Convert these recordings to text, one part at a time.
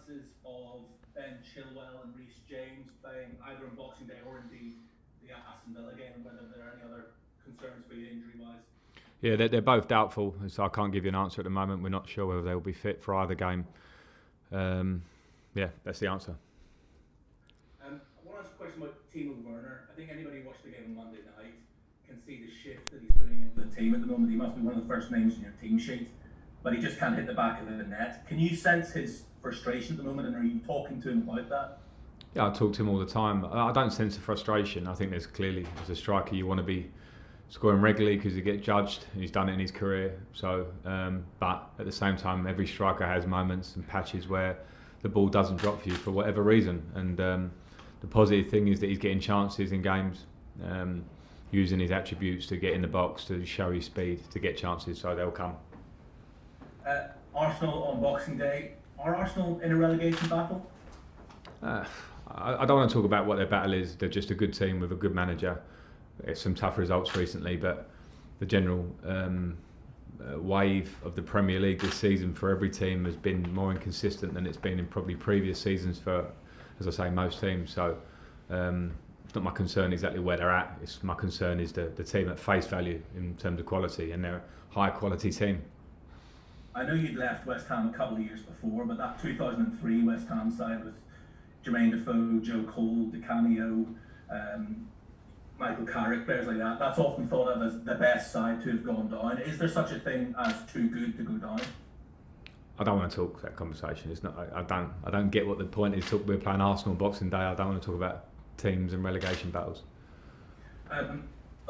chances of Ben Chilwell and Reece playing either on Boxing Day or indeed the Aston Villa game, and whether there are any other concerns for you injury-wise? Yeah, they're both doubtful, so I can't give you an answer at the moment. We're not sure whether they'll be fit for either game. Yeah, that's the answer. I want to ask a question about Timo Werner. I think anybody who watched the game on Monday night can see the shift that he's putting into the team at the moment. He must be one of the first names in your team sheet, but he just can't hit the back of the net. Can you sense his frustration at the moment, and are you talking to him about that? Yeah, I talk to him all the time. I don't sense the frustration. I think there's clearly, as a striker, you want to be scoring regularly because you get judged. He's done it in his career. So, but at the same time, every striker has moments and patches where the ball doesn't drop for you for whatever reason. And the positive thing is that he's getting chances in games, using his attributes to get in the box, to show his speed, to get chances. So they'll come. Arsenal on Boxing Day. Are Arsenal in a relegation battle? I don't want to talk about what their battle is. They're just a good team with a good manager. It's some tough results recently, but the general wave of the Premier League this season for every team has been more inconsistent than it's been in probably previous seasons for, as I say, most teams. So it's not my concern exactly where they're at. My concern is the team at face value in terms of quality, and they're a high quality team. I know you'd left West Ham a couple of years before, but that 2003 West Ham side with Jermaine Defoe, Joe Cole, Di Canio, Michael Carrick, players like that, that's often thought of as the best side to have gone down. Is there such a thing as too good to go down? I don't want to talk that conversation. It's not. I don't get what the point is. We're playing Arsenal Boxing Day. I don't want to talk about teams and relegation battles.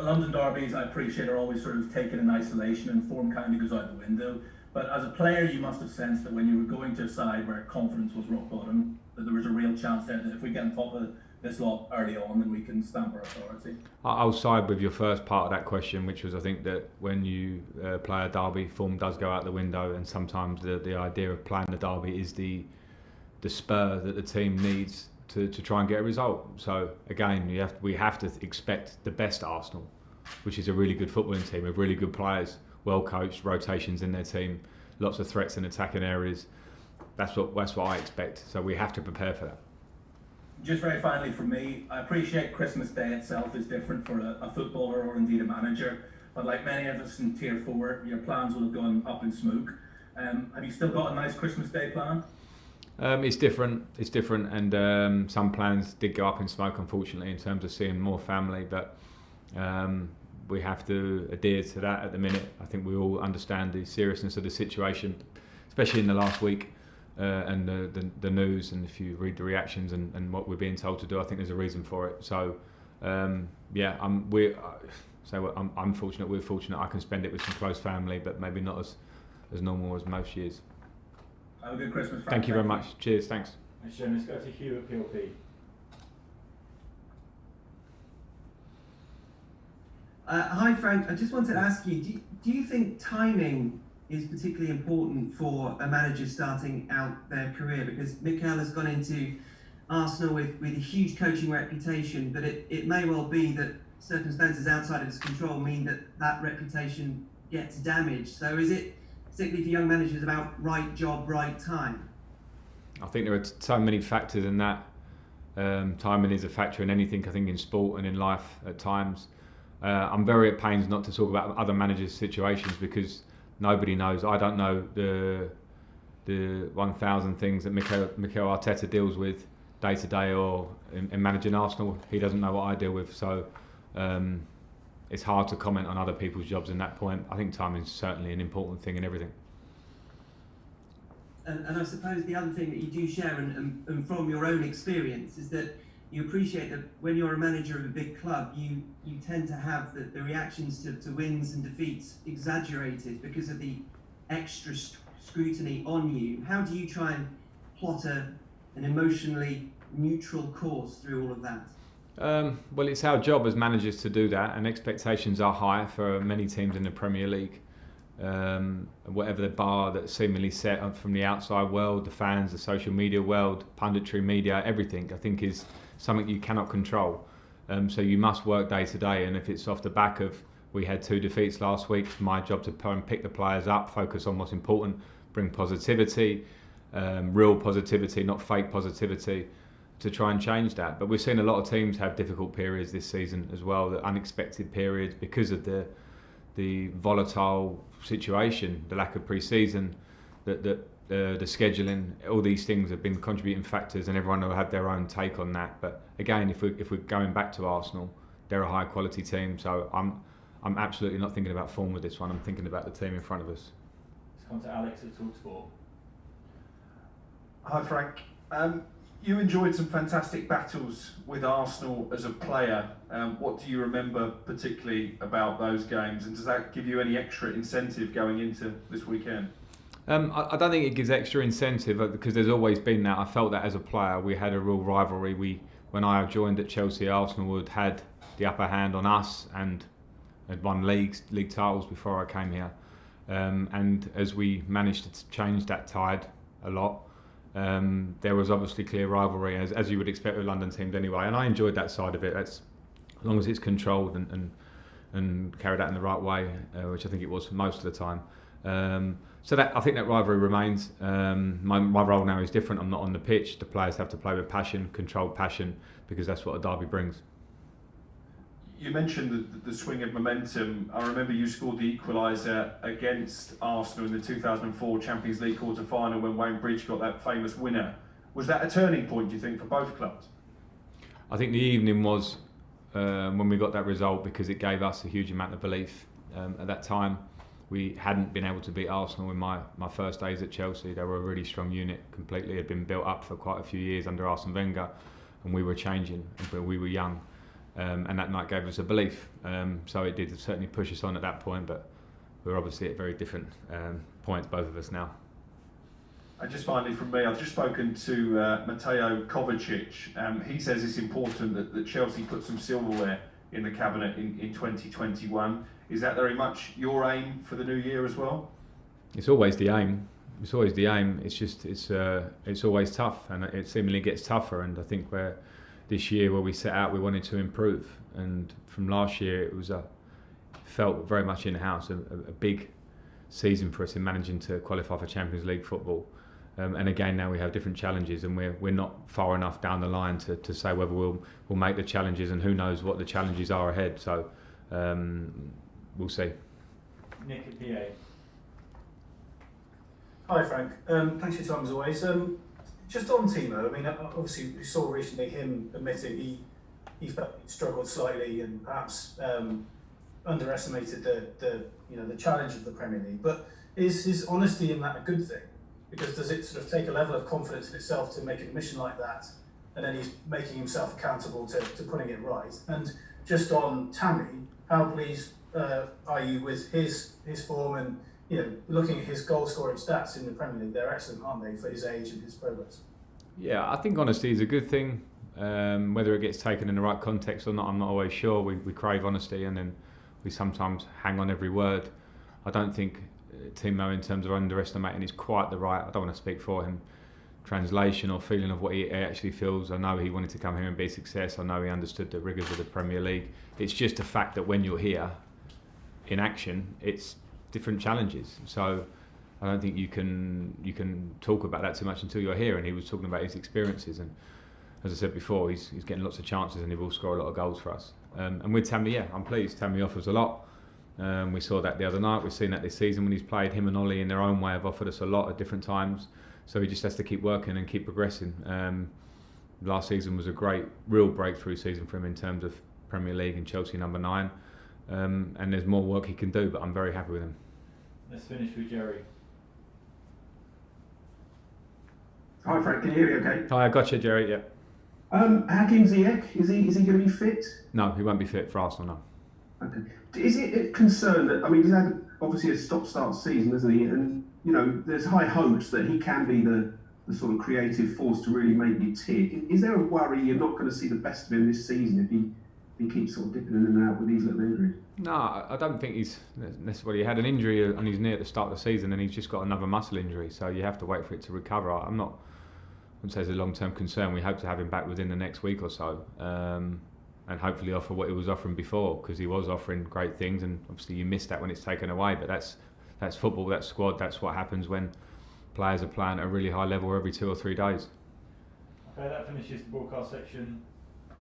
London derbies, I appreciate, are always sort of taken in isolation, and form kind of goes out the window. But as a player, you must have sensed that when you were going to a side where confidence was rock bottom, that there was a real chance there that if we get on top of this lot early on, then we can stamp our authority. I'll side with your first part of that question, which was I think that when you play a derby, form does go out the window, and sometimes the idea of playing the derby is the spur that the team needs to try and get a result. So again, we have to expect the best Arsenal, which is a really good footballing team with really good players, well coached, rotations in their team, lots of threats in attacking areas. That's what I expect. So we have to prepare for that. Just very finally from me, I appreciate Christmas Day itself is different for a footballer or indeed a manager, but like many of us in Tier 4, your plans will have gone up in smoke. Have you still got a nice Christmas Day plan? It's different, and some plans did go up in smoke, unfortunately, in terms of seeing more family, but we have to adhere to that at the minute. I think we all understand the seriousness of the situation, especially in the last week. And the news, and if you read the reactions and what we're being told to do, I think there's a reason for it. So yeah, I'm fortunate. We're fortunate. I can spend it with some close family, but maybe not as normal as most years. Have a good Christmas, Frank. Thank you very much. Cheers. Thanks. Let's go to Hugh at PLP. Hi Frank, I just wanted to ask you, do you think timing is particularly important for a manager starting out their career? Because Mikel has gone into Arsenal with a huge coaching reputation, but it may well be that circumstances outside of his control mean that reputation gets damaged. So is it, particularly for young managers, about right job, right time? I think there are so many factors in that. Timing is a factor in anything, I think, in sport and in life at times. I'm very at pains not to talk about other managers' situations because nobody knows. I don't know the 1,000 things that Mikel Arteta deals with day to day, or in managing Arsenal. He doesn't know what I deal with, so it's hard to comment on other people's jobs in that point. I think timing is certainly an important thing in everything. And I suppose the other thing that you do share, and from your own experience, is that you appreciate that when you're a manager of a big club, you tend to have the reactions to wins and defeats exaggerated because of the extra scrutiny on you. How do you try and plot an emotionally neutral course through all of that? Well, it's our job as managers to do that, and expectations are high for many teams in the Premier League. Whatever the bar that's seemingly set up from the outside world, the fans, the social media world, punditry media, everything, I think is something you cannot control. So you must work day to day, and if it's off the back of, we had 2 defeats last week, it's my job to pick the players up, focus on what's important, bring positivity, real positivity, not fake positivity, to try and change that. But we've seen a lot of teams have difficult periods this season as well, the unexpected periods because of the volatile situation, the lack of pre-season, the scheduling. All these things have been contributing factors, and everyone will have their own take on that. But again, if we're going back to Arsenal, they're a high quality team, so I'm absolutely not thinking about form with this one. I'm thinking about the team in front of us. Let's come to Alex at TalkSport. Hi Frank. You enjoyed some fantastic battles with Arsenal as a player. What do you remember particularly about those games, and does that give you any extra incentive going into this weekend? I don't think it gives extra incentive because there's always been that. I felt that as a player, we had a real rivalry. When I joined at Chelsea, Arsenal had the upper hand on us and had won league titles before I came here. And as we managed to change that tide a lot, there was obviously clear rivalry, as you would expect with London teams anyway. And I enjoyed that side of it. That's as long as it's controlled and carried out in the right way, which I think it was most of the time. So I think that rivalry remains. My role now is different. I'm not on the pitch. The players have to play with passion, controlled passion, because that's what a derby brings. You mentioned the swing of momentum. I remember you scored the equaliser against Arsenal in the 2004 Champions League quarter-final when Wayne Bridge got that famous winner. Was that a turning point, do you think, for both clubs? I think the evening was when we got that result, because it gave us a huge amount of belief. At that time, we hadn't been able to beat Arsenal in my first days at Chelsea. They were a really strong unit, completely had been built up for quite a few years under Arsene Wenger, and we were changing, but we were young. And that night gave us a belief. So it did certainly push us on at that point, but we're obviously at very different points, both of us now. And just finally from me, I've just spoken to Mateo Kovacic. He says it's important that Chelsea put some silverware in the cabinet in 2021. Is that very much your aim for the new year as well? It's always the aim. It's always the aim. It's just it's always tough, and it seemingly gets tougher. And I think this year where we set out, we wanted to improve, and from last year it felt very much in house, a big season for us in managing to qualify for Champions League football. And again, now we have different challenges, and we're not far enough down the line to say whether we'll make the challenges, and who knows what the challenges are ahead. So we'll see. Nick at PA. Hi Frank, thanks for your time as always. Just on Timo, I mean, obviously we saw recently him admitting he felt he struggled slightly and perhaps underestimated the challenge of the Premier League. But is his honesty in that a good thing? Because does it sort of take a level of confidence in itself to make an admission like that, and then he's making himself accountable to putting it right? And just on Tammy, how pleased are you with his form, and looking at his goal scoring stats in the Premier League? They're excellent, aren't they, for his age and his progress? Yeah, I think honesty is a good thing. Whether it gets taken in the right context or not, I'm not always sure. We crave honesty, and then we sometimes hang on every word. I don't think Timo, in terms of underestimating, is quite the right, I don't want to speak for him, translation or feeling of what he actually feels. I know he wanted to come here and be a success. I know he understood the rigours of the Premier League. It's just a fact that when you're here in action, it's different challenges. So I don't think you can talk about that too much until you're here. And he was talking about his experiences, and as I said before, he's getting lots of chances, and he will score a lot of goals for us. And with Tammy, yeah, I'm pleased. Tammy offers a lot. We saw that the other night. We've seen that this season when he's played. Him and Ollie in their own way have offered us a lot at different times. So he just has to keep working and keep progressing. Last season was a great, real breakthrough season for him in terms of Premier League and Chelsea number 9. And there's more work he can do, but I'm very happy with him. Let's finish with Jerry. Hi Frank, can you hear me okay? Hi, I got you, Jerry, yeah. Hakim Ziyech, is he going to be fit? No, he won't be fit for Arsenal, no. Okay. Is it a concern that, I mean, he's had obviously a stop-start season, hasn't he? And, there's high hopes that he can be the sort of creative force to really make you tick. Is there a worry you're not going to see the best of him this season if he keeps sort of dipping in and out with these little injuries? No, I don't think he's necessarily. He had an injury on his knee at the start of the season, and he's just got another muscle injury, so you have to wait for it to recover. I wouldn't say it's a long-term concern. We hope to have him back within the next week or so. And hopefully offer what he was offering before, because he was offering great things, and obviously you miss that when it's taken away. But that's football, that's squad, that's what happens when players are playing at a really high level every 2 or 3 days. Okay, that finishes the broadcast section.